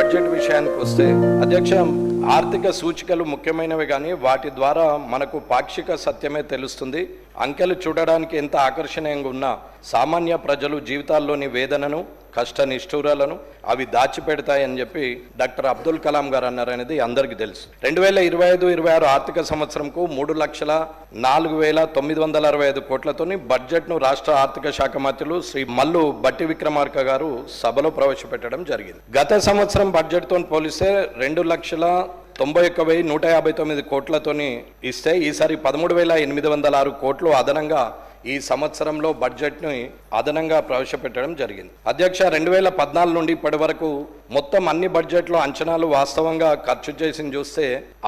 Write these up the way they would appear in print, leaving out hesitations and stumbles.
Budget విషయానికి వస్తే అధ్యక్ష, ఆర్థిక సూచికలు ముఖ్యమైనవి కానీ వాటి ద్వారా మనకు పాక్షిక సత్యమే తెలుస్తుంది. అంకెలు చూడడానికి ఎంత ఆకర్షణీయంగా ఉన్నా సామాన్య ప్రజలు జీవితాల్లోని వేదనను, కష్ట నిష్ఠూరాలను అవి దాచిపెడతాయని చెప్పి డాక్టర్ అబ్దుల్ కలాం గారు అన్నారనేది అందరికీ తెలుసు. 2025-26 ఆర్థిక సంవత్సరంకు 3,04,965 కోట్లతోని బడ్జెట్ను రాష్ట్ర ఆర్థిక శాఖ మంత్రులు శ్రీ మల్లు బట్టి విక్రమార్క గారు సభలో ప్రవేశపెట్టడం జరిగింది. గత సంవత్సరం బడ్జెట్తో పోలిస్తే 2,91,159 కోట్లతోని ఇస్తే ఈసారి 13,806 కోట్లు అదనంగా ఈ సంవత్సరంలో బడ్జెట్ని అదనంగా ప్రవేశపెట్టడం జరిగింది. అధ్యక్ష, 2014 నుండి ఇప్పటి వరకు మొత్తం అన్ని బడ్జెట్లో అంచనాలు వాస్తవంగా ఖర్చు చేసి చూస్తే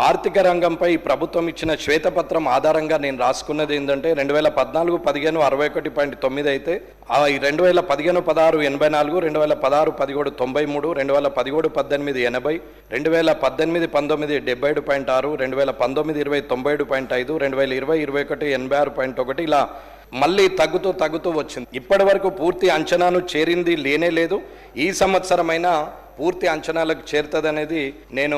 ఆర్థిక రంగంపై ప్రభుత్వం ఇచ్చిన శ్వేతపత్రం ఆధారంగా నేను రాసుకున్నది ఏంటంటే 2014-15 61.9 అయితే 2015-16 84, 2016-17 93, 2017-18 80, 2018-19 77.6, 2019-20 97.5, 2020-21 86.1 ఇలా మళ్ళీ తగ్గుతూ వచ్చింది. ఇప్పటి వరకు పూర్తి అంచనాను చేరింది లేనే లేదు. ఈ సంవత్సరమైనా పూర్తి అంచనాలకు చేరుతుందనేది నేను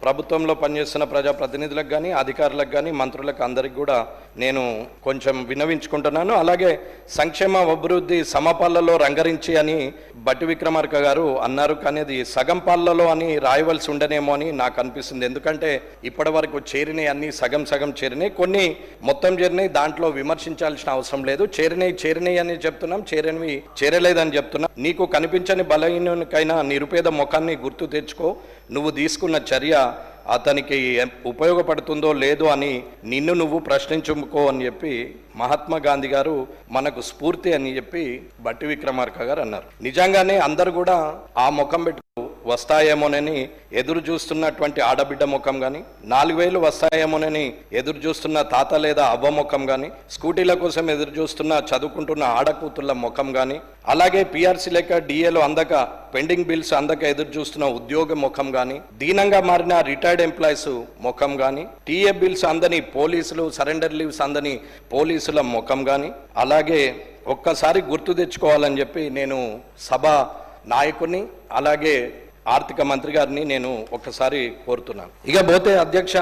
ప్రభుత్వంలో పనిచేస్తున్న ప్రజాప్రతినిధులకు కానీ, అధికారులకు కానీ, మంత్రులకు అందరికి కూడా నేను కొంచెం విన్నవించుకుంటున్నాను. అలాగే సంక్షేమ అభివృద్ధి సమపాళ్లలో రంగరించి అని బట్టి విక్రమార్క గారు అన్నారు, కానీ అది సగం పాళ్లలో అని రాయవలసి ఉండనేమో అని నాకు అనిపిస్తుంది. ఎందుకంటే ఇప్పటి వరకు చేరినాయి అన్ని సగం చేరినాయి, కొన్ని మొత్తం చేరినాయి, దాంట్లో విమర్శించాల్సిన అవసరం లేదు. చేరినాయి అని చెప్తున్నాం, చేరనివి చేరలేదని చెప్తున్నాం. నీకు కనిపించని బలహీనునికైనా నిరుపేద ముఖాన్ని గుర్తు తెచ్చుకో, నువ్వు తీసుకున్న చర్య అతనికి ఉపయోగపడుతుందో లేదో అని నిన్ను నువ్వు ప్రశ్నించుకో అని చెప్పి మహాత్మా గాంధీ గారు మనకు స్ఫూర్తి అని చెప్పి బట్టి విక్రమార్క గారు అన్నారు. నిజంగానే అందరు కూడా ఆ ముఖం పెట్టుకు వస్తాయేమోనని ఎదురు చూస్తున్నటువంటి ఆడబిడ్డ ముఖం కానీ, 4,000 వస్తాయేమోనని ఎదురు చూస్తున్న తాత లేదా అవ్వ ముఖం కానీ, స్కూటీల కోసం ఎదురు చూస్తున్న చదువుకుంటున్న ఆడకూతుళ్ళ ముఖం కానీ, అలాగే పిఆర్సీ లేక డిఏలు అందక పెండింగ్ బిల్స్ అందక ఎదురు చూస్తున్న ఉద్యోగ ముఖం కానీ, దీనంగా మారిన రిటైర్డ్ ఎంప్లాయీస్ ముఖం కానీ, టీఏ బిల్స్ అందని పోలీసులు, సరెండర్ లీవ్స్ అందని పోలీసుల ముఖం కానీ, అలాగే ఒక్కసారి గుర్తు తెచ్చుకోవాలని చెప్పి నేను సభ నాయకుని అలాగే ఆర్థిక మంత్రి గారిని నేను ఒక్కసారి కోరుతున్నాను. ఇక పోతే అధ్యక్ష,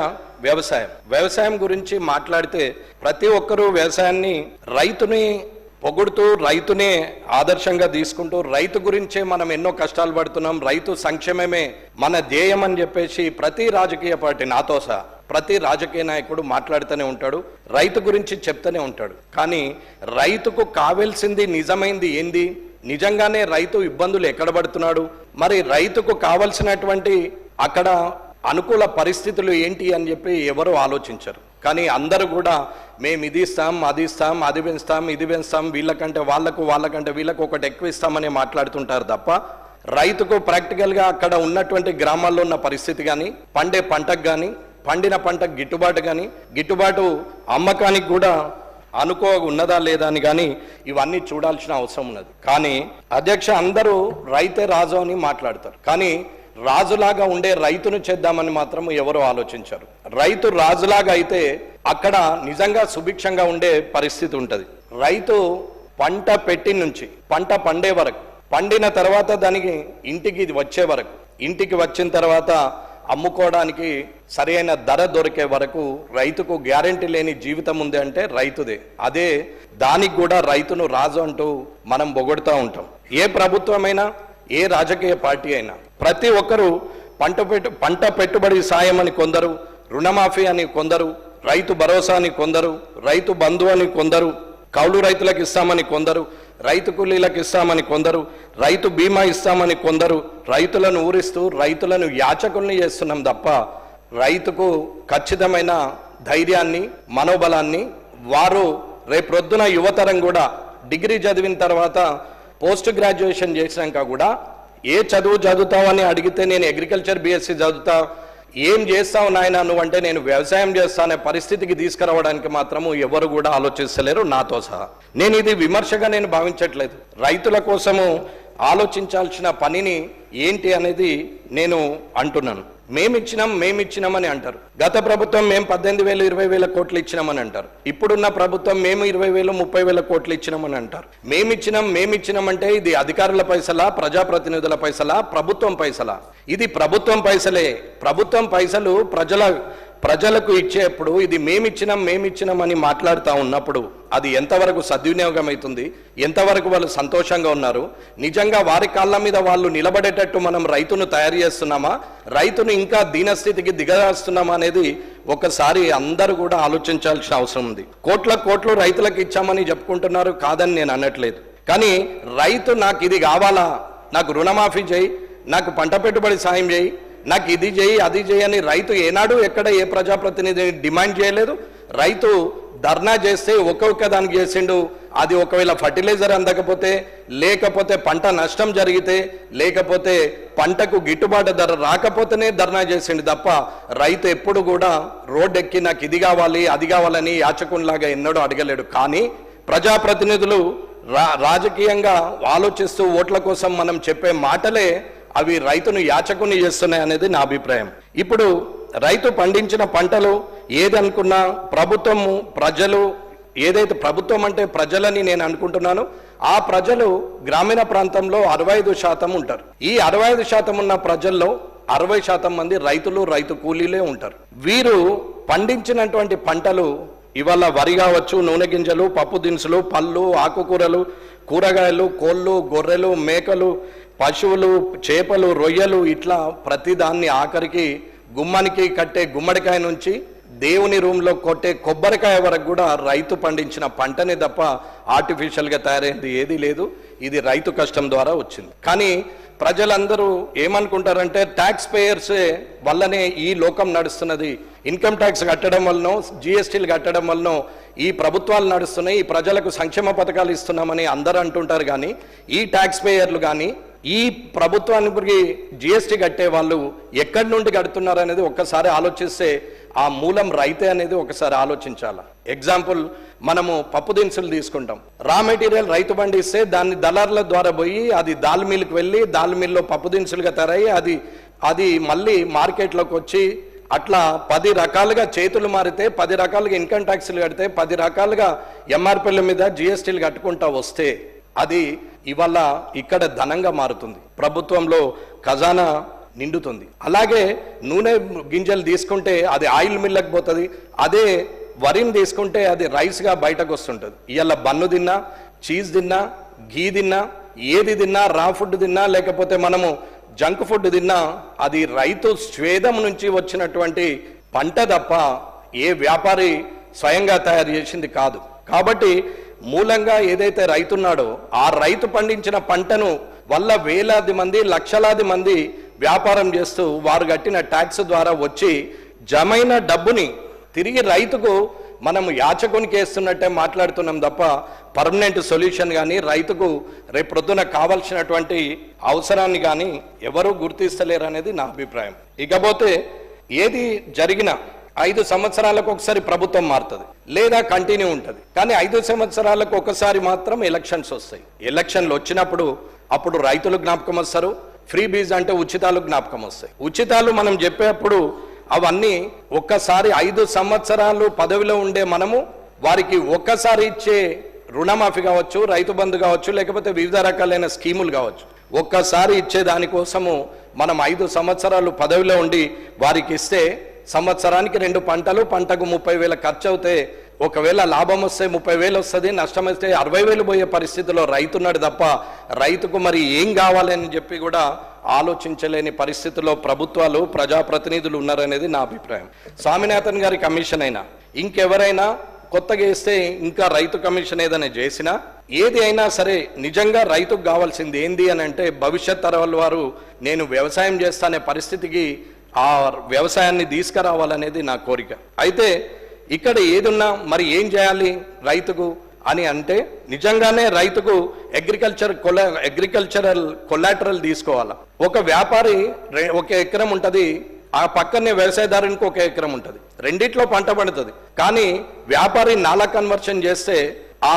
వ్యవసాయం గురించి మాట్లాడితే ప్రతి ఒక్కరూ వ్యవసాయాన్ని, రైతుని పొగుడుతూ, రైతునే ఆదర్శంగా తీసుకుంటూ, రైతు గురించే మనం ఎన్నో కష్టాలు పడుతున్నాం, రైతు సంక్షేమమే మన ధ్యేయం అని చెప్పేసి ప్రతి రాజకీయ పార్టీ, నాతో సహా ప్రతి రాజకీయ నాయకుడు మాట్లాడుతూనే ఉంటాడు, రైతు గురించి చెప్తూనే ఉంటాడు. కానీ రైతుకు కావాల్సింది నిజమైంది ఏంది? నిజంగానే రైతు ఇబ్బందులు ఎక్కడ పడుతున్నాడు? మరి రైతుకు కావలసినటువంటి అక్కడ అనుకూల పరిస్థితులు ఏంటి అని చెప్పి ఎవరు ఆలోచించరు. కానీ అందరూ కూడా మేము ఇది ఇస్తాం, అది ఇస్తాం, అది పెంచుతాం, ఇది పెంచుతాం, వీళ్ళకంటే వాళ్ళకంటే వీళ్ళకు ఒకటి ఎక్కువ ఇస్తామని మాట్లాడుతుంటారు తప్ప రైతుకు ప్రాక్టికల్గా అక్కడ ఉన్నటువంటి గ్రామాల్లో ఉన్న పరిస్థితి కానీ, పండే పంటకు కానీ, పండిన పంటకు గిట్టుబాటు అమ్మకానికి కూడా ఉన్నదా లేదా అని కానీ ఇవన్నీ చూడాల్సిన అవసరం ఉన్నది. కానీ అధ్యక్ష, అందరూ రైతే రాజు అని మాట్లాడతారు, కానీ రాజులాగా ఉండే రైతును చేద్దామని మాత్రం ఎవరు ఆలోచించారు. రైతు రాజులాగా అయితే అక్కడ నిజంగా సుభిక్షంగా ఉండే పరిస్థితి ఉంటుంది. రైతు పంట పెట్టి నుంచి పంట పండే వరకు, పండిన తర్వాత దానికి ఇంటికి వచ్చే వరకు, ఇంటికి వచ్చిన తర్వాత అమ్ముకోవడానికి సరైన ధర దొరికే వరకు రైతుకు గ్యారెంటీ లేని జీవితం ఉంది అంటే రైతుదే. అదే దానికి కూడా రైతును రాజు అంటూ మనం పొగుడుతూ ఉంటాం. ఏ ప్రభుత్వమైనా, ఏ రాజకీయ పార్టీ అయినా ప్రతి ఒక్కరూ పంట పెట్టుబడి సాయం అని కొందరు, రుణమాఫీ అని కొందరు, రైతు భరోసా అని కొందరు, రైతు బంధు అని కొందరు, కౌలు రైతులకు ఇస్తామని కొందరు, రైతు కూలీలకు ఇస్తామని కొందరు, రైతు బీమా ఇస్తామని కొందరు, రైతులను ఊరిస్తూ రైతులను యాచకుల్ని చేస్తున్నాం తప్ప రైతుకు ఖచ్చితమైన ధైర్యాన్ని, మనోబలాన్ని, వారు రేపొద్దున యువతరం కూడా డిగ్రీ చదివిన తర్వాత పోస్ట్ గ్రాడ్యుయేషన్ చేసినాక కూడా ఏ చదువు చదువుతావని అడిగితే నేను అగ్రికల్చర్ బీఎస్సీ చదువుతా, ఏం చేస్తావు నాయన నువ్వంటే నేను వ్యవసాయం చేస్తానే పరిస్థితికి తీసుకురావడానికి మాత్రము ఎవరు కూడా ఆలోచిస్తలేరు, నాతో సహా. నేను ఇది విమర్శగా నేను భావించట్లేదు. రైతుల కోసము ఆలోచించాల్సిన పనిని ఏంటి అనేది నేను అంటున్నాను. మేమిచ్చినామని అంటారు. గత ప్రభుత్వం మేము 18,000 20,000 కోట్లు ఇచ్చినామని అంటారు. ఇప్పుడున్న ప్రభుత్వం మేము 20,000 30,000 కోట్లు ఇచ్చినామని అంటారు. మేమిచ్చినాం అంటే ఇది అధికారుల పైసలా, ప్రజాప్రతినిధుల పైసలా, ప్రభుత్వం పైసలా? ఇది ప్రభుత్వం పైసలే. ప్రభుత్వం పైసలు ప్రజలకు ఇచ్చేప్పుడు ఇది మేమిచ్చినామని మాట్లాడుతూ ఉన్నప్పుడు అది ఎంతవరకు సద్వినియోగం అవుతుంది? ఎంతవరకు వాళ్ళు సంతోషంగా ఉన్నారు? నిజంగా వారి కాళ్ళ మీద వాళ్ళు నిలబడేటట్టు మనం రైతును తయారు చేస్తున్నామా, రైతును ఇంకా దీనస్థితికి దిగజేస్తున్నామా అనేది ఒకసారి అందరూ కూడా ఆలోచించాల్సిన అవసరం ఉంది. కోట్లు రైతులకు ఇచ్చామని చెప్పుకుంటున్నారు, కాదని నేను అనట్లేదు. కానీ రైతు నాకు ఇది కావాలా, నాకు రుణమాఫీ చేయి, నాకు పంట పెట్టుబడి సాయం చేయి, నాకు ఇది చేయి అది చేయి అని రైతు ఏనాడు ఎక్కడ ఏ ప్రజాప్రతినిధి డిమాండ్ చేయలేదు. రైతు ధర్నా చేస్తే ఒక్కొక్క దానికి చేసిండు. అది ఒకవేళ ఫర్టిలైజర్ అందకపోతే, లేకపోతే పంట నష్టం జరిగితే, లేకపోతే పంటకు గిట్టుబాటు ధర రాకపోతేనే ధర్నా చేసిండు తప్ప రైతు ఎప్పుడు కూడా రోడ్డు ఎక్కి నాకు ఇది కావాలి అది కావాలని యాచకునిలాగా ఎన్నడూ అడగలేడు. కానీ ప్రజాప్రతినిధులు రాజకీయంగా ఆలోచిస్తూ ఓట్ల కోసం మనం చెప్పే మాటలే అవి రైతును యాచకుని చేస్తున్నాయి అనేది నా అభిప్రాయం. ఇప్పుడు రైతు పండించిన పంటలు ఏదనుకున్నా ప్రభుత్వము, ప్రజలు, ఏదైతే ప్రభుత్వం అంటే ప్రజలని నేను అనుకుంటున్నాను, ఆ ప్రజలు గ్రామీణ ప్రాంతంలో 65% ఉంటారు. ఈ 65% ఉన్న ప్రజల్లో 60% మంది రైతులు, రైతు కూలీలే ఉంటారు. వీరు పండించినటువంటి పంటలు ఇవాళ వరి కావచ్చు, నూనె గింజలు, పప్పు దినుసులు, పళ్ళు, ఆకుకూరలు, కూరగాయలు, కోళ్ళు, గొర్రెలు, మేకలు, పశువులు, చేపలు, రొయ్యలు, ఇట్లా ప్రతిదాన్ని ఆఖరికి గుమ్మానికి కట్టే గుమ్మడికాయ నుంచి దేవుని రూమ్లో కొట్టే కొబ్బరికాయ వరకు కూడా రైతు పండించిన పంటనే తప్ప ఆర్టిఫిషియల్గా తయారైంది ఏదీ లేదు. ఇది రైతు కష్టం ద్వారా వచ్చింది. కానీ ప్రజలందరూ ఏమనుకుంటారంటే ట్యాక్స్ పేయర్సే వల్లనే ఈ లోకం నడుస్తున్నది, ఇన్కమ్ ట్యాక్స్ కట్టడం వల్లనో, జిఎస్టీలు కట్టడం వల్లనో ఈ ప్రభుత్వాలు నడుస్తున్నాయి, ఈ ప్రజలకు సంక్షేమ పథకాలు ఇస్తున్నామని అందరూ అంటుంటారు. కానీ ఈ ట్యాక్స్ పేయర్లు కానీ ఈ ప్రభుత్వానికి జిఎస్టీ కట్టే వాళ్ళు ఎక్కడి నుండి కడుతున్నారు అనేది ఒక్కసారి ఆలోచిస్తే ఆ మూలం రైతే అనేది ఒకసారి ఆలోచించాలి. ఎగ్జాంపుల్, మనము పప్పు దినుసులు తీసుకుంటాం. రా మెటీరియల్ రైతు పండిస్తే దాన్ని దళారుల ద్వారా పోయి అది దాల్ మిల్కి వెళ్ళి దాల్ మిల్లో పప్పు దినుసులుగా తయారయ్యి అది మళ్ళీ మార్కెట్లోకి వచ్చి అట్లా 10 రకాలుగా చేతులు మారితే, 10 రకాలుగా ఇన్కమ్ ట్యాక్స్లు కడితే, 10 రకాలుగా ఎంఆర్పీల మీద జిఎస్టీలు కట్టుకుంటా వస్తే అది ఇవాళ ఇక్కడ ధనంగా మారుతుంది, ప్రభుత్వంలో ఖజానా నిండుతుంది. అలాగే నూనె గింజలు తీసుకుంటే అది ఆయిల్ మిల్లకు పోతుంది, అదే వరిని తీసుకుంటే అది రైస్గా బయటకు వస్తుంటుంది. ఇవాళ బన్ను తిన్నా, చీజ్ తిన్నా, ఘీ తిన్నా, ఏది తిన్నా, రా ఫుడ్ తిన్నా, లేకపోతే మనము జంక్ ఫుడ్ తిన్నా అది రైతు స్వేదం నుంచి వచ్చినటువంటి పంట తప్ప ఏ వ్యాపారి స్వయంగా తయారు చేసింది కాదు. కాబట్టి మూలంగా ఏదైతే రైతున్నాడో ఆ రైతు పండించిన పంటను వల్ల వేలాది మంది, లక్షలాది మంది వ్యాపారం చేస్తూ వారు కట్టిన ట్యాక్స్ ద్వారా వచ్చి జమైన డబ్బుని తిరిగి రైతుకు మనం యాచకునికి వేస్తున్నట్టే మాట్లాడుతున్నాం తప్ప పర్మనెంట్ సొల్యూషన్ కానీ రైతుకు రేపొద్దున కావాల్సినటువంటి అవసరాన్ని కానీ ఎవరూ గుర్తిస్తలేరు అనేది నా అభిప్రాయం. ఇకపోతే ఏది జరిగినా 5 సంవత్సరాలకు ఒకసారి ప్రభుత్వం మారుతుంది లేదా కంటిన్యూ ఉంటుంది. కానీ 5 సంవత్సరాలకు ఒకసారి మాత్రం ఎలక్షన్స్ వస్తాయి. ఎలక్షన్లు వచ్చినప్పుడు అప్పుడు రైతులు జ్ఞాపకం వస్తారు, ఫ్రీ బీజ్ అంటే ఉచితాలు జ్ఞాపకం వస్తాయి. ఉచితాలు మనం చెప్పేప్పుడు అవన్నీ ఒక్కసారి 5 సంవత్సరాలు పదవిలో ఉండే మనము వారికి ఒక్కసారి ఇచ్చే రుణమాఫీ కావచ్చు, రైతు బంధు కావచ్చు, లేకపోతే వివిధ రకాలైన స్కీములు కావచ్చు, ఒక్కసారి ఇచ్చే దానికోసము మనం 5 సంవత్సరాలు పదవిలో ఉండి వారికి ఇస్తే సంవత్సరానికి 2 పంటలు, పంటకు 30,000 ఖర్చు అవుతే ఒకవేళ లాభం వస్తే 30,000 వస్తుంది, నష్టం వస్తే 60,000 పోయే పరిస్థితిలో రైతున్నాడు తప్ప రైతుకు మరి ఏం కావాలని చెప్పి కూడా ఆలోచించలేని పరిస్థితిలో ప్రభుత్వాలు, ప్రజాప్రతినిధులు ఉన్నారనేది నా అభిప్రాయం. స్వామినాథన్ గారి కమిషన్ అయినా ఇంకెవరైనా కొత్తగా వేస్తే ఇంకా రైతు కమిషన్ ఏదైనా చేసినా ఏది అయినా సరే నిజంగా రైతుకు కావాల్సింది ఏంది అని అంటే భవిష్యత్ తరాల వారు నేను వ్యవసాయం చేస్తానే పరిస్థితికి ఆ వ్యవసాయాన్ని తీసుకురావాలనేది నా కోరిక. అయితే ఇక్కడ ఏదున్నా మరి ఏం చేయాలి రైతుకు అని అంటే నిజంగానే రైతుకు అగ్రికల్చరల్ కొలాటరల్ తీసుకోవాలా. ఒక వ్యాపారి 1 ఎకరం ఉంటుంది, ఆ పక్కనే వ్యవసాయదారునికి 1 ఎకరం ఉంటుంది, రెండిట్లో పంట పడుతుంది. కానీ వ్యాపారి నాలా కన్వర్షన్ చేస్తే ఆ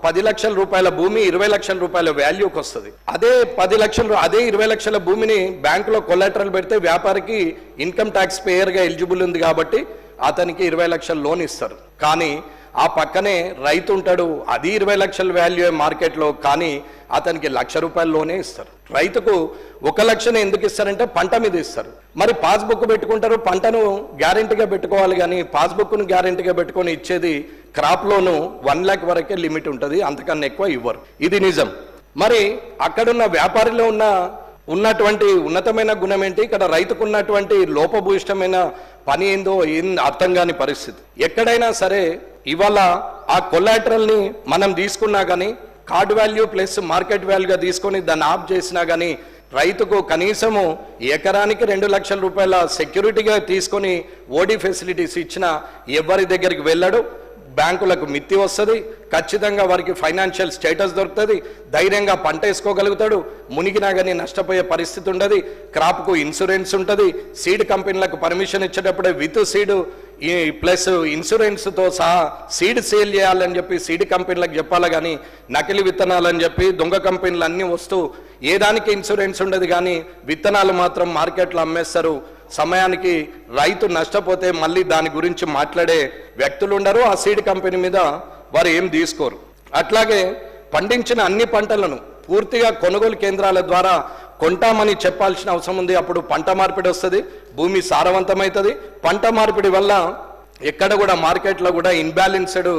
10 లక్షల రూపాయల భూమి 20 లక్షల రూపాయల వాల్యూకి వస్తుంది. అదే 10 లక్షలు అదే 20 లక్షల భూమిని బ్యాంకులో కొలాటరల్ పెడితే వ్యాపారికి ఇన్కమ్ ట్యాక్స్ పేయర్గా ఎలిజిబుల్ ఉంది కాబట్టి అతనికి 20 లక్షల లోన్ ఇస్తారు. కానీ ఆ పక్కనే రైతు ఉంటాడు, అది 20 లక్షల వాల్యూ మార్కెట్లో, కానీ అతనికి ₹1,00,000 లోనే ఇస్తారు. రైతుకు 1 లక్షను ఎందుకు ఇస్తారంటే పంట మీద ఇస్తారు. మరి పాస్బుక్ పెట్టుకుంటారు, పంటను గ్యారెంటీగా పెట్టుకోవాలి, కానీ పాస్బుక్ను గ్యారెంటీగా పెట్టుకొని ఇచ్చేది క్రాప్ లోను 1 లక్ష వరకే లిమిట్ ఉంటుంది, అంతకన్నా ఎక్కువ ఇవ్వరు. ఇది నిజం. మరి అక్కడున్న వ్యాపారిలో ఉన్నటువంటి ఉన్నతమైన గుణం ఏంటి, ఇక్కడ రైతుకు ఉన్నటువంటి లోపభూయిష్టమైన పని ఏందో అర్థం కాని పరిస్థితి. ఎక్కడైనా సరే ఇవాళ ఆ కొలాటరల్ని మనం తీసుకున్నా కానీ కార్డ్ వాల్యూ ప్లస్ మార్కెట్ వాల్యూగా తీసుకొని దాన్ని ఆఫ్ చేసినా కానీ రైతుకు కనీసము ఎకరానికి 2 లక్షల రూపాయల సెక్యూరిటీగా తీసుకొని ఓడి ఫెసిలిటీస్ ఇచ్చిన ఎవరి దగ్గరికి వెళ్ళడు. బ్యాంకులకు మిత్తి వస్తుంది, ఖచ్చితంగా వారికి ఫైనాన్షియల్ స్టేటస్ దొరుకుతుంది, ధైర్యంగా పంట వేసుకోగలుగుతాడు, మునిగినా కానీ నష్టపోయే పరిస్థితి ఉండదు, క్రాప్కు ఇన్సూరెన్స్ ఉంటుంది, సీడ్ కంపెనీలకు పర్మిషన్ ఇచ్చేటప్పుడే విత్ సీడ్ ప్లస్ ఇన్సూరెన్స్తో సహా సీడ్ సేల్ చేయాలని చెప్పి సీడ్ కంపెనీలకు చెప్పాలి, కానీ నకిలీ విత్తనాలని చెప్పి దొంగ కంపెనీలు అన్నీ వస్తూ ఏ దానికి ఇన్సూరెన్స్ ఉండదు, కానీ విత్తనాలు మాత్రం మార్కెట్లో అమ్మేస్తారు. సమయానికి రైతు నష్టపోతే మళ్ళీ దాని గురించి మాట్లాడే వ్యక్తులు ఉండరు, ఆ సీడ్ కంపెనీ మీద వారు ఏం తీసుకోరు. అట్లాగే పండించిన అన్ని పంటలను పూర్తిగా కొనుగోలు కేంద్రాల ద్వారా కొంటామని చెప్పాల్సిన అవసరం ఉంది. అప్పుడు పంట మార్పిడి వస్తుంది, భూమి సారవంతమవుతుంది. పంట మార్పిడి వల్ల ఎక్కడ కూడా మార్కెట్లో కూడా ఇన్బ్యాలెన్స్డ్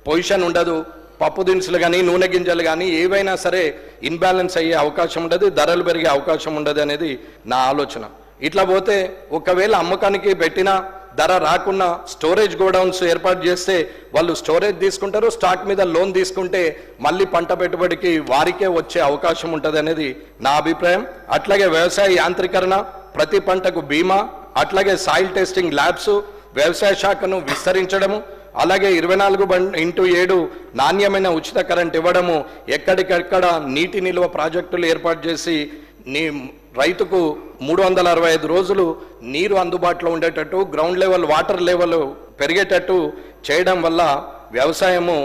పొజిషన్ ఉండదు. పప్పు దినుసులు కానీ నూనె గింజలు కానీ ఏవైనా సరే ఇన్బ్యాలెన్స్ అయ్యే అవకాశం ఉండదు, ధరలు పెరిగే అవకాశం ఉండదు అనేది నా ఆలోచన. ఇట్లా పోతే ఒకవేళ అమ్మకానికి పెట్టినా ధర రాకున్నా స్టోరేజ్ గోడౌన్స్ ఏర్పాటు చేస్తే వాళ్ళు స్టోరేజ్ తీసుకుంటారు, స్టాక్ మీద లోన్ తీసుకుంటే మళ్ళీ పంట పెట్టుబడికి వారికే వచ్చే అవకాశం ఉంటుంది అనేది నా అభిప్రాయం. అట్లాగే వ్యవసాయ యాంత్రీకరణ, ప్రతి పంటకు బీమా, అట్లాగే సాయిల్ టెస్టింగ్ ల్యాబ్స్, వ్యవసాయ శాఖను విస్తరించడము, అలాగే 24/7 నాణ్యమైన ఉచిత కరెంట్ ఇవ్వడము, ఎక్కడికక్కడ నీటి నిల్వ ప్రాజెక్టులు ఏర్పాటు చేసి రైతుకు 365 రోజులు నీరు అందుబాటులో ఉండేటట్టు, గ్రౌండ్ లెవెల్ వాటర్ లెవెల్ పెరిగేటట్టు చేయడం వల్ల వ్యవసాయము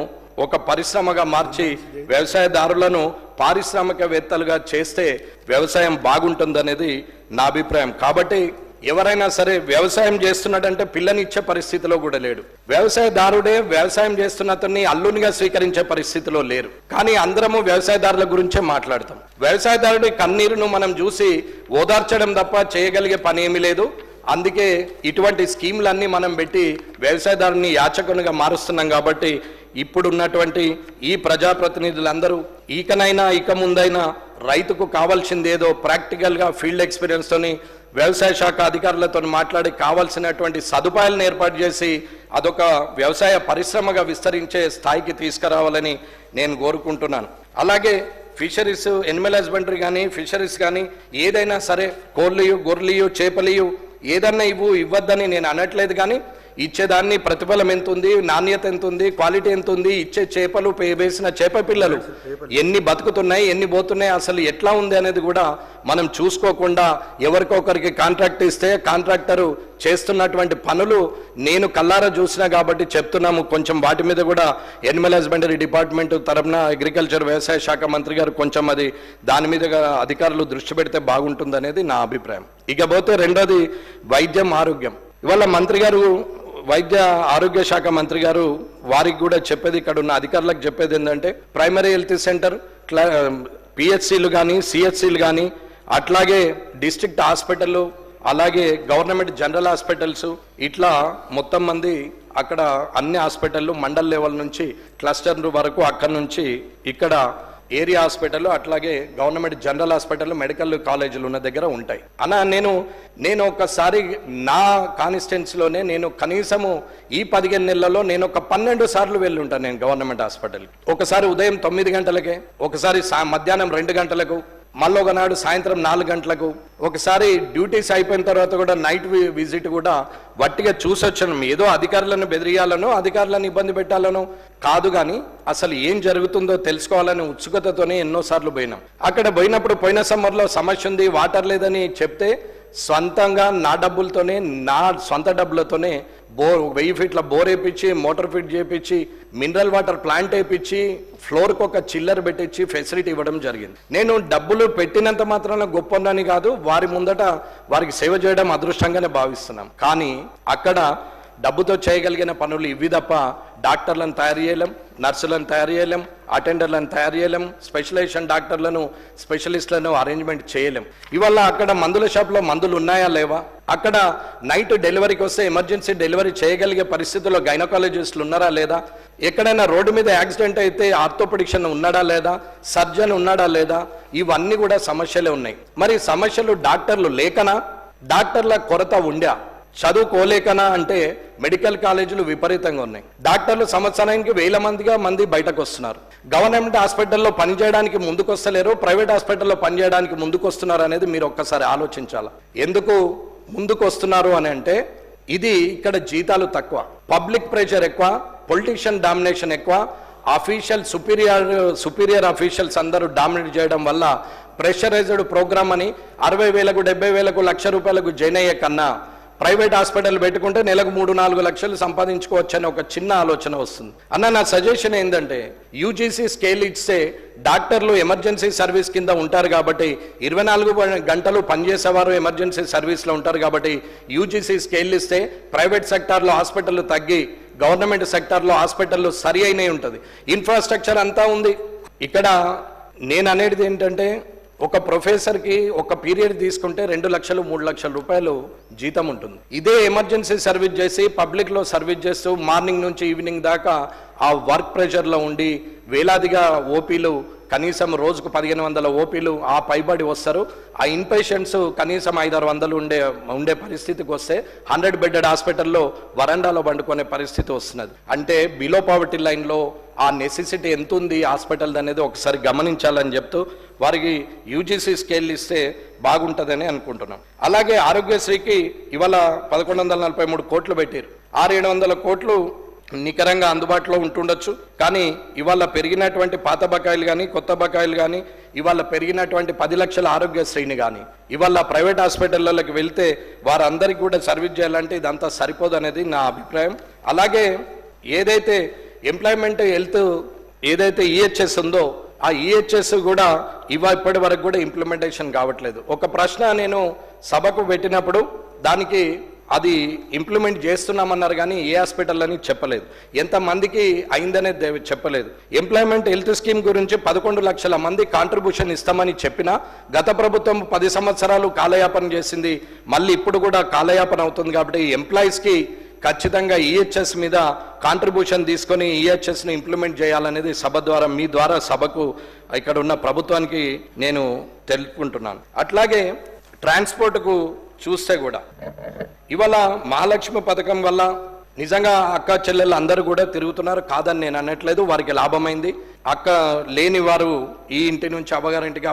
ఒక పరిశ్రమగా మార్చి వ్యవసాయదారులను పారిశ్రామికవేత్తలుగా చేస్తే వ్యవసాయం బాగుంటుందనేది నా అభిప్రాయం. కాబట్టి ఎవరైనా సరే వ్యవసాయం చేస్తున్నాడంటే పిల్లని ఇచ్చే పరిస్థితిలో కూడా లేడు. వ్యవసాయదారుడే వ్యవసాయం చేస్తున్న అతన్ని అల్లునిగా స్వీకరించే పరిస్థితిలో లేరు. కానీ అందరము వ్యవసాయదారుల గురించే మాట్లాడతాం. వ్యవసాయదారుడి కన్నీరును మనం చూసి ఓదార్చడం తప్ప చేయగలిగే పని ఏమీ లేదు. అందుకే ఇటువంటి స్కీములన్నీ మనం పెట్టి వ్యవసాయదారుని యాచకునిగా మారుస్తున్నాం. కాబట్టి ఇప్పుడున్నటువంటి ఈ ప్రజాప్రతినిధులందరూ ఇక ముందైనా రైతుకు కావాల్సిందేదో ప్రాక్టికల్గా ఫీల్డ్ ఎక్స్పీరియన్స్తోని వ్యవసాయ శాఖ అధికారులతో మాట్లాడి కావాల్సినటువంటి సదుపాయాలను ఏర్పాటు చేసి అదొక వ్యవసాయ పరిశ్రమగా విస్తరించే స్థాయికి తీసుకురావాలని నేను కోరుకుంటున్నాను. అలాగే ఫిషరీస్, ఎనిమల్ హస్బెండరీ కానీ ఫిషరీస్ కానీ ఏదైనా సరే కోళ్ళియు, గొర్రెలియు, చేపలియు ఏదన్నా ఇవ్వద్దని నేను అనట్లేదు, కానీ ఇచ్చేదాన్ని ప్రతిఫలం ఎంత ఉంది, నాణ్యత ఎంత ఉంది, క్వాలిటీ ఎంత ఉంది, ఇచ్చే చేపలు వేసిన చేప పిల్లలు ఎన్ని బతుకుతున్నాయి, ఎన్ని పోతున్నాయి, అసలు ఎట్లా ఉంది అనేది కూడా మనం చూసుకోకుండా ఎవరికొకరికి కాంట్రాక్ట్ ఇస్తే కాంట్రాక్టరు చేస్తున్నటువంటి పనులు నేను కల్లారా చూసినా కాబట్టి చెప్తున్నాము. కొంచెం వాటి మీద కూడా ఎనిమల్ హస్బెండరీ డిపార్ట్మెంట్ తరఫున అగ్రికల్చర్ వ్యవసాయ శాఖ మంత్రి గారు కొంచెం దాని మీద అధికారులు దృష్టి పెడితే బాగుంటుందనేది నా అభిప్రాయం. ఇకపోతే రెండోది వైద్యం, ఆరోగ్యం. ఇవాళ మంత్రి గారు, వైద్య ఆరోగ్య శాఖ మంత్రి గారు వారికి కూడా చెప్పేది, ఇక్కడ ఉన్న అధికారులకు చెప్పేది ఏంటంటే ప్రైమరీ హెల్త్ సెంటర్, పిహెచ్సిలు కానీ సిహెచ్సిలు కానీ, అట్లాగే డిస్ట్రిక్ట్ హాస్పిటల్, అలాగే గవర్నమెంట్ జనరల్ హాస్పిటల్స్, ఇట్లా మొత్తం మంది అక్కడ అన్ని హాస్పిటళ్ళు మండల్ లెవెల్ నుంచి క్లస్టర్ వరకు అక్కడ నుంచి ఇక్కడ ఏరియా హాస్పిటల్, అట్లాగే గవర్నమెంట్ జనరల్ హాస్పిటల్, మెడికల్ కాలేజీలు ఉన్న దగ్గర ఉంటాయి. అన్న నేను ఒకసారి నా కాన్స్టిట్యున్సీలోనే నేను కనీసము ఈ 15 నెలలలో నేను ఒక 12 సార్లు వెళ్ళి ఉంటాను నేను గవర్నమెంట్ హాస్పిటల్. ఒకసారి ఉదయం 9 గంటలకే, ఒకసారి మధ్యాహ్నం 2 గంటలకు, మళ్ళీ ఒకనాడు సాయంత్రం 4 గంటలకు, ఒకసారి డ్యూటీస్ అయిపోయిన తర్వాత కూడా నైట్ విజిట్ కూడా వట్టిగా చూసొచ్చాను. ఏదో అధికారులను బెదిరియాలనో అధికారులను ఇబ్బంది పెట్టాలనో కాదు, కానీ అసలు ఏం జరుగుతుందో తెలుసుకోవాలని ఉత్సుకతతోనే ఎన్నోసార్లు పోయినాం. అక్కడ పోయినప్పుడు పోయిన సమ్మర్లో సమస్య ఉంది, వాటర్ లేదని చెప్తే సొంతంగా నా సొంత డబ్బులతోనే 1000 ఫీట్ల బోర్ వేయించి మోటార్ ఫిట్ చేయించి మినరల్ వాటర్ ప్లాంట్ వేయించి ఫ్లోర్కి ఒక చిల్లర్ పెట్టించి ఫెసిలిటీ ఇవ్వడం జరిగింది. నేను డబ్బులు పెట్టినంత మాత్రాన గొప్పని కాదు, వారి ముందట వారికి సేవ చేయడం అదృష్టంగానే భావిస్తున్నాం. కానీ అక్కడ డబ్బుతో చేయగలిగిన పనులు ఇవి తప్ప డాక్టర్లను తయారు చేయలేం, నర్సులను తయారు చేయలేం, అటెండర్లను తయారు చేయలేం, స్పెషలైజేషన్ డాక్టర్లను స్పెషలిస్టులను అరేంజ్మెంట్ చేయలేం. ఇవాళ అక్కడ మందుల షాప్లో మందులు ఉన్నాయా లేవా? అక్కడ నైట్ డెలివరీకి వస్తే ఎమర్జెన్సీ డెలివరీ చేయగలిగే పరిస్థితుల్లో గైనకాలజిస్టులు ఉన్నారా లేదా? ఎక్కడైనా రోడ్డు మీద యాక్సిడెంట్ అయితే ఆర్థోపెడిక్షన్ ఉన్నాడా లేదా? సర్జన్ ఉన్నాడా లేదా? ఇవన్నీ కూడా సమస్యలే ఉన్నాయి. మరి సమస్యలు డాక్టర్లు లేకనా, డాక్టర్ల కొరత ఉండా, చదువుకోలేకనా అంటే మెడికల్ కాలేజీలు విపరీతంగా ఉన్నాయి. డాక్టర్లు సంవత్సరానికి 1000 మంది బయటకు వస్తున్నారు. గవర్నమెంట్ హాస్పిటల్లో పనిచేయడానికి ముందుకు వస్తలేరు, ప్రైవేట్ హాస్పిటల్లో పనిచేయడానికి ముందుకు వస్తున్నారు అనేది మీరు ఒక్కసారి ఆలోచించాలి. ఎందుకు ముందుకు వస్తున్నారు అని అంటే ఇది ఇక్కడ జీతాలు తక్కువ, పబ్లిక్ ప్రెషర్ ఎక్కువ, పొలిటీషియన్ డామినేషన్ ఎక్కువ, అఫీషియల్ సుపీరియర్ అఫీషియల్స్ అందరూ డామినేట్ చేయడం వల్ల ప్రెషరైజ్డ్ ప్రోగ్రామ్ అని 60,000కు 70,000కు ₹1,00,000 జాయిన్ అయ్యే కన్నా ప్రైవేట్ హాస్పిటల్ పెట్టుకుంటే నెలకు 3-4 లక్షలు సంపాదించుకోవచ్చు అని ఒక చిన్న ఆలోచన వస్తుంది. అన్న నా సజెషన్ ఏంటంటే యూజీసీ స్కేల్ ఇస్తే డాక్టర్లు ఎమర్జెన్సీ సర్వీస్ కింద ఉంటారు కాబట్టి 24 గంటలు పనిచేసేవారు ఎమర్జెన్సీ సర్వీస్లో ఉంటారు కాబట్టి యూజీసీ స్కేల్ ఇస్తే ప్రైవేట్ సెక్టార్లో హాస్పిటల్ తగ్గి గవర్నమెంట్ సెక్టార్లో హాస్పిటల్ సరి అయినవి ఉంటుంది. ఇన్ఫ్రాస్ట్రక్చర్ అంతా ఉంది. ఇక్కడ నేను అనేది ఏంటంటే ఒక ప్రొఫెసర్కి ఒక పీరియడ్ తీసుకుంటే 2 లక్షలు 3 లక్షల రూపాయలు జీతం ఉంటుంది. ఇదే ఎమర్జెన్సీ సర్వీస్ చేసి పబ్లిక్లో సర్వీస్ చేస్తూ మార్నింగ్ నుంచి ఈవినింగ్ దాకా ఆ వర్క్ ప్రెషర్లో ఉండి వేలాదిగా ఓపీలు, కనీసం రోజుకు 1500 ఓపీలు ఆ పైబడి వస్తారు. ఆ ఇన్పేషెంట్స్ కనీసం 500-600 ఉండే పరిస్థితికి వస్తే 100 బెడ్డెడ్ హాస్పిటల్లో వరండాలో పండుకునే పరిస్థితి వస్తున్నది. అంటే బిలో పావర్టీ లైన్లో ఆ నెసెసిటీ ఎంత ఉంది హాస్పిటల్ అనేది ఒకసారి గమనించాలని చెప్తూ వారికి యూజీసీ స్కేల్ ఇస్తే బాగుంటుందని అనుకుంటున్నాం. అలాగే ఆరోగ్యశ్రీకి ఇవాళ 1143 కోట్లు పెట్టారు. 600-700 కోట్లు నికరంగా అందుబాటులో ఉంటుండొచ్చు. కానీ ఇవాళ పెరిగినటువంటి పాత బకాయిలు కానీ కొత్త బకాయిలు కానీ ఇవాళ పెరిగినటువంటి 10 లక్షల ఆరోగ్యశ్రీని కానీ ఇవాళ ప్రైవేట్ హాస్పిటళ్ళకి వెళ్తే వారందరికీ కూడా సర్వీస్ చేయాలంటే ఇదంతా సరిపోదు అనేది నా అభిప్రాయం. అలాగే ఏదైతే ఎంప్లాయ్మెంట్ హెల్త్ ఏదైతే ఈహెచ్ఎస్ ఉందో ఆ ఈహెచ్ఎస్ కూడా ఇప్పటి వరకు కూడా ఇంప్లిమెంటేషన్ కావట్లేదు. ఒక ప్రశ్న నేను సభకు పెట్టినప్పుడు దానికి అది ఇంప్లిమెంట్ చేస్తున్నామన్నారు కానీ ఏ హాస్పిటల్ అని చెప్పలేదు, ఎంతమందికి అయిందనేది చెప్పలేదు. ఎంప్లాయ్మెంట్ హెల్త్ స్కీమ్ గురించి 11 లక్షల మంది కాంట్రిబ్యూషన్ ఇస్తామని చెప్పినా గత ప్రభుత్వం 10 సంవత్సరాలు కాలయాపన చేసింది, మళ్ళీ ఇప్పుడు కూడా కాలయాపన అవుతుంది. కాబట్టి ఎంప్లాయీస్కి ఖచ్చితంగా ఈహెచ్ఎస్ మీద కాంట్రిబ్యూషన్ తీసుకొని ఈహెచ్ఎస్ని ఇంప్లిమెంట్ చేయాలనేది సభ ద్వారా మీ ద్వారా సభకు ఇక్కడ ఉన్న ప్రభుత్వానికి నేను తెలుపుకుంటున్నాను. అట్లాగే ట్రాన్స్పోర్ట్కు చూస్తే కూడా ఇవాళ మహాలక్ష్మి పథకం వల్ల నిజంగా అక్క చెల్లెళ్ళు అందరూ కూడా తిరుగుతున్నారు, కాదని నేను అనట్లేదు, వారికి లాభమైంది. అక్క లేని వారు ఈ ఇంటి నుంచి అవ్వగారింటికి,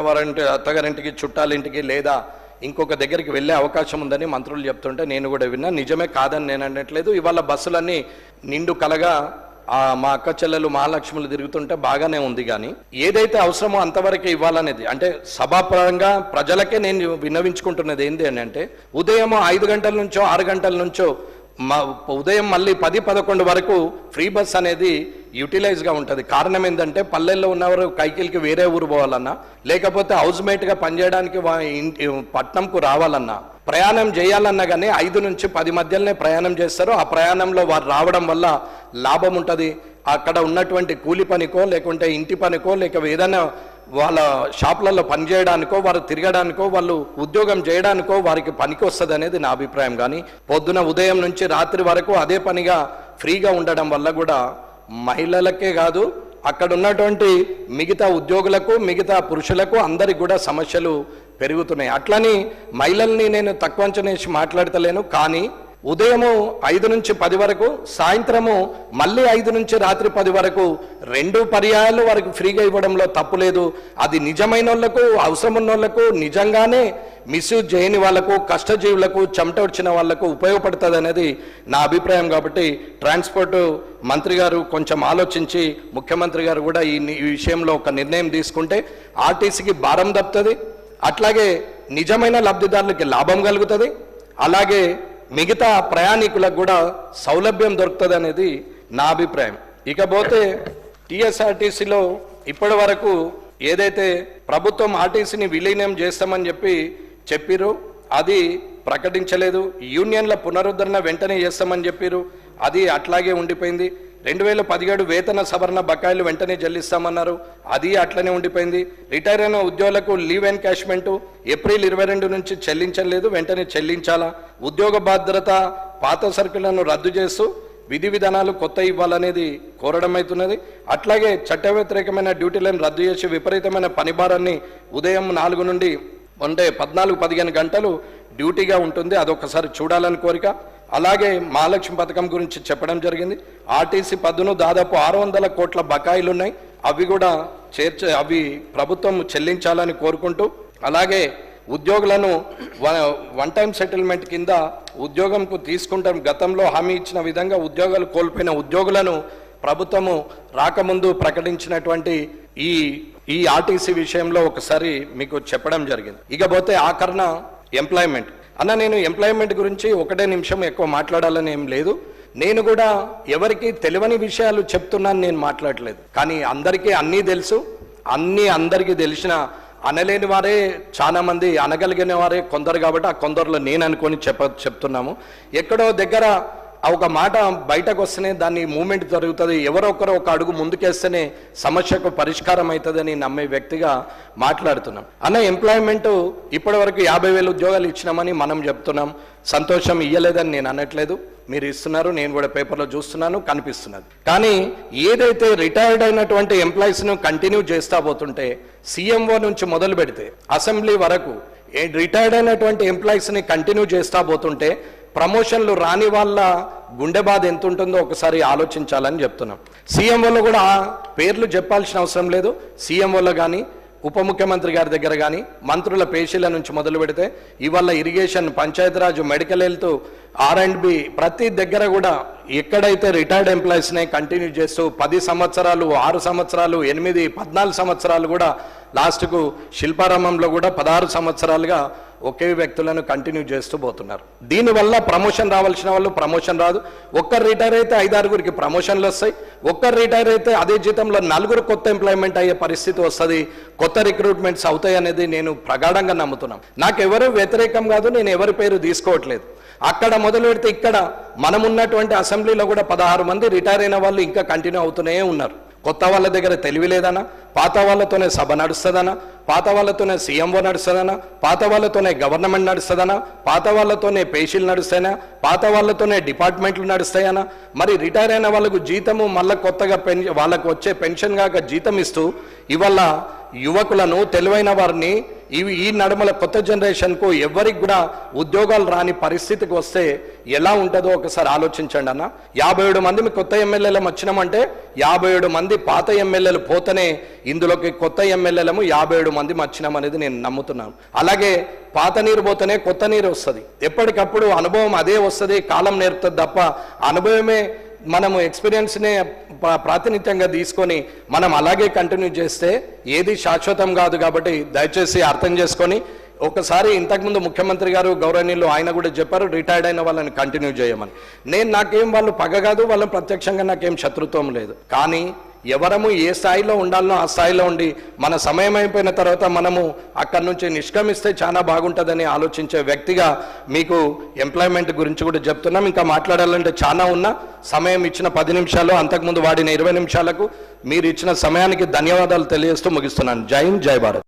అత్తగారింటికి, చుట్టాలింటికి లేదా ఇంకొక దగ్గరికి వెళ్ళే అవకాశం ఉందని మంత్రులు చెప్తుంటే నేను కూడా విన్నా. నిజమే, కాదని నేను అనట్లేదు. ఇవాళ బస్సులన్నీ నిండు కలగా మా అక్క చెల్లెలు మహాలక్ష్ములు తిరుగుతుంటే బాగానే ఉంది. కానీ ఏదైతే అవసరమో అంతవరకే ఇవ్వాలనేది అంటే సభాపరంగా ప్రజలకే నేను విన్నవించుకుంటున్నది ఏంటి అని అంటే ఉదయం 5 గంటల నుంచో 6 గంటల నుంచో ఉదయం మళ్ళీ 10-11 వరకు ఫ్రీ బస్ అనేది యూటిలైజ్గా ఉంటుంది. కారణం ఏంటంటే పల్లెల్లో ఉన్నవారు కైకిల్కి వేరే ఊరు పోవాలన్నా లేకపోతే హౌస్మేట్గా పనిచేయడానికి పట్నంకు రావాలన్నా ప్రయాణం చేయాలన్నా కానీ 5 నుంచి 10 మధ్యలోనే ప్రయాణం చేస్తారు. ఆ ప్రయాణంలో వారు రావడం వల్ల లాభం ఉంటుంది. అక్కడ ఉన్నటువంటి కూలి పనికో లేకుంటే ఇంటి పనికో లేక ఏదైనా వాళ్ళ షాపులలో పనిచేయడానికో వారు తిరగడానికో వాళ్ళు ఉద్యోగం చేయడానికో వారికి పనికి వస్తుంది అనేది నా అభిప్రాయం. కానీ పొద్దున ఉదయం నుంచి రాత్రి వరకు అదే పనిగా ఫ్రీగా ఉండడం వల్ల కూడా మహిళలకే కాదు అక్కడ ఉన్నటువంటి మిగతా ఉద్యోగులకు మిగతా పురుషులకు అందరికి కూడా సమస్యలు పెరుగుతున్నాయి. అట్లని మహిళల్ని నేను తక్కువ అంచనా వేసి మాట్లాడతలేను. కానీ ఉదయము 5 నుంచి 10 వరకు, సాయంత్రము మళ్ళీ 5 నుంచి రాత్రి 10 వరకు 2 పర్యాయాలు వారికి ఫ్రీగా ఇవ్వడంలో తప్పు లేదు. అది నిజమైన వాళ్ళకు, అవసరం ఉన్న వాళ్ళకు, నిజంగానే మిస్యూజ్ చేయని వాళ్లకు, కష్టజీవులకు, చెమట వచ్చిన వాళ్లకు ఉపయోగపడుతుంది అనేది నా అభిప్రాయం. కాబట్టి ట్రాన్స్పోర్ట్ మంత్రి గారు కొంచెం ఆలోచించి ముఖ్యమంత్రి గారు కూడా ఈ విషయంలో ఒక నిర్ణయం తీసుకుంటే ఆర్టీసీకి భారం తప్పుతుంది, అట్లాగే నిజమైన లబ్ధిదారులకి లాభం కలుగుతుంది, అలాగే మిగతా ప్రయాణికులకు కూడా సౌలభ్యం దొరుకుతుంది అనేది నా అభిప్రాయం. ఇకపోతే టీఎస్ఆర్టీసీలో ఇప్పటి వరకు ఏదైతే ప్రభుత్వం ఆర్టీసీని విలీనం చేస్తామని చెప్పిరో అది ప్రకటించలేదు. యూనియన్ల పునరుద్ధరణ వెంటనే చేస్తామని చెప్పిరు, అది అట్లాగే ఉండిపోయింది. 2017 వేతన సవరణ బకాయిలు వెంటనే చెల్లిస్తామన్నారు, అది అట్లనే ఉండిపోయింది. రిటైర్ అయిన ఉద్యోగులకు లీవ్ ఎన్కాష్మెంట్ ఏప్రిల్ 22 నుంచి చెల్లించలేదు, వెంటనే చెల్లించాలా. ఉద్యోగ భద్రత పాత సరుకులను రద్దు చేస్తూ విధి విధానాలు కొత్త ఇవ్వాలనేది కోరడం అవుతున్నది. అట్లాగే చట్ట వ్యతిరేకమైన డ్యూటీలను రద్దు చేసి విపరీతమైన పనిభారాన్ని ఉదయం 4 నుండి అంటే 14-15 గంటలు డ్యూటీగా ఉంటుంది, అదొకసారి చూడాలని కోరిక. అలాగే మహాలక్ష్మి పథకం గురించి చెప్పడం జరిగింది. ఆర్టీసీ పద్దును దాదాపు 600 కోట్ల బకాయిలు ఉన్నాయి, అవి కూడా అవి ప్రభుత్వం చెల్లించాలని కోరుకుంటూ, అలాగే ఉద్యోగులను వన్ టైం సెటిల్మెంట్ కింద ఉద్యోగంకు తీసుకుంటాం. గతంలో హామీ ఇచ్చిన విధంగా ఉద్యోగాలు కోల్పోయిన ఉద్యోగులను ప్రభుత్వము రాకముందు ప్రకటించినటువంటి ఈ ఆర్టీసీ విషయంలో ఒకసారి మీకు చెప్పడం జరిగింది. ఇకపోతే ఆఖరణ ఎంప్లాయ్మెంట్ అన్న, నేను ఎంప్లాయ్మెంట్ గురించి 1 నిమిషం ఎక్కువ మాట్లాడాలని ఏం లేదు. నేను కూడా ఎవరికి తెలియని విషయాలు చెప్తున్నాను, నేను మాట్లాడలేదు. కానీ అందరికీ అన్నీ తెలుసు, అందరికీ తెలిసిన అనలేని వారే చాలా మంది, అనగలిగిన వారే కొందరు, కాబట్టి ఆ కొందరులో నేను అనుకొని చెప్తున్నాము. ఎక్కడో దగ్గర ఒక మాట బయటకు వస్తేనే దాన్ని మూమెంట్ జరుగుతుంది, ఎవరో ఒకరు ఒక అడుగు ముందుకేస్తేనే సమస్యకు పరిష్కారం అవుతుందని నమ్మే వ్యక్తిగా మాట్లాడుతున్నాం. అన్న, ఎంప్లాయ్మెంట్ ఇప్పటి వరకు 50,000 ఉద్యోగాలు ఇచ్చినామని మనం చెప్తున్నాం, సంతోషం. ఇయ్యలేదని నేను అనట్లేదు, మీరు ఇస్తున్నారు, నేను కూడా పేపర్లో చూస్తున్నాను, కనిపిస్తున్నది. కానీ ఏదైతే రిటైర్డ్ అయినటువంటి ఎంప్లాయీస్ను కంటిన్యూ చేస్తా పోతుంటే, సీఎంఓ నుంచి మొదలు పెడితే అసెంబ్లీ వరకు రిటైర్డ్ అయినటువంటి ఎంప్లాయీస్ని కంటిన్యూ చేస్తా పోతుంటే ప్రమోషన్లు రాని వాళ్ళ గుండె బాధ ఎంత ఉంటుందో ఒకసారి ఆలోచించాలని చెప్తున్నాం. సీఎంఓలో కూడా పేర్లు చెప్పాల్సిన అవసరం లేదు. సీఎంఓలో కానీ ఉప ముఖ్యమంత్రి గారి దగ్గర కానీ మంత్రుల పేషీల నుంచి మొదలు పెడితే ఇవాళ irrigation, Panchayati Raj, medical health, R&B ప్రతి దగ్గర కూడా ఎక్కడైతే రిటైర్డ్ ఎంప్లాయీస్నే కంటిన్యూ చేస్తూ 10 సంవత్సరాలు, 6 సంవత్సరాలు, 8, 14 సంవత్సరాలు కూడా, లాస్ట్కు శిల్పారామంలో కూడా 16 సంవత్సరాలుగా ఒకే వ్యక్తులను కంటిన్యూ చేస్తూ పోతున్నారు. దీనివల్ల ప్రమోషన్ రావాల్సిన వాళ్ళు ప్రమోషన్ రాదు. ఒక్కరు రిటైర్ అయితే 5-6గురికి ప్రమోషన్లు వస్తాయి. ఒక్కరు రిటైర్ అయితే అదే జీతంలో 4 కొత్త ఎంప్లాయ్మెంట్ అయ్యే పరిస్థితి వస్తుంది, కొత్త రిక్రూట్మెంట్స్ అవుతాయి అనేది నేను ప్రగాఢంగా నమ్ముతున్నాను. నాకు ఎవరు వ్యతిరేకం కాదు, నేను ఎవరి పేరు తీసుకోవట్లేదు. అక్కడ మొదలు పెడితే ఇక్కడ మనం ఉన్నటువంటి అసెంబ్లీలో కూడా 16 మంది రిటైర్ అయిన వాళ్ళు ఇంకా కంటిన్యూ అవుతూనే ఉన్నారు. కొత్త వాళ్ళ దగ్గర తెలివి లేదనా, పాత వాళ్ళతోనే సభ నడుస్తుందనా, పాత వాళ్ళతోనే సీఎంఓ నడుస్తుందనా, పాత వాళ్ళతోనే గవర్నమెంట్ నడుస్తుందనా, పాత వాళ్ళతోనే పేషీలు నడుస్తాయనా, పాత వాళ్ళతోనే డిపార్ట్మెంట్లు నడుస్తాయనా? మరి రిటైర్ అయిన వాళ్ళకు జీతము మళ్ళీ కొత్తగా వాళ్ళకు వచ్చే పెన్షన్ కాక జీతం ఇస్తూ ఇవాళ యువకులను, తెలివైన వారిని, ఈ నడుమల కొత్త జనరేషన్కు ఎవరికి కూడా ఉద్యోగాలు రాని పరిస్థితికి వస్తే ఎలా ఉంటుందో ఒకసారి ఆలోచించండి అన్న. 57 మంది కొత్త ఎమ్మెల్యేలు వచ్చినామంటే 57 మంది పాత ఎమ్మెల్యేలు పోతేనే ఇందులోకి కొత్త ఎమ్మెల్యేలము 57 మంది వచ్చినామనేది నేను నమ్ముతున్నాను. అలాగే పాత నీరు పోతేనే కొత్త నీరు వస్తుంది. ఎప్పటికప్పుడు అనుభవం అదే వస్తుంది, కాలం నేర్పుతుంది తప్ప అనుభవమే మనము ఎక్స్పీరియన్స్నే ప్రాతినిధ్యంగా తీసుకొని మనం అలాగే కంటిన్యూ చేస్తే ఏది శాశ్వతం కాదు. కాబట్టి దయచేసి అర్థం చేసుకొని ఒకసారి, ఇంతకుముందు ముఖ్యమంత్రి గారు గౌరవనీయులు ఆయన కూడా చెప్పారు రిటైర్డ్ అయిన వాళ్ళని కంటిన్యూ చేయమని. నాకేం వాళ్ళు పగ కాదు, వాళ్ళని ప్రత్యక్షంగా నాకేం శత్రుత్వం లేదు. కానీ ఎవరము ఏ స్థాయిలో ఉండాలనో ఆ స్థాయిలో ఉండి మన సమయం అయిపోయిన తర్వాత మనము అక్కడి నుంచి నిష్క్రమిస్తే చాలా బాగుంటుందని ఆలోచించే వ్యక్తిగా మీకు ఎంప్లాయ్మెంట్ గురించి కూడా చెప్తున్నాం. ఇంకా మాట్లాడాలంటే చాలా ఉన్నా, సమయం ఇచ్చిన 10 నిమిషాలు, అంతకుముందు వాడిన 20 నిమిషాలకు మీరు ఇచ్చిన సమయానికి ధన్యవాదాలు తెలియజేస్తూ ముగిస్తున్నాను. జై హింద్, జై భారత్.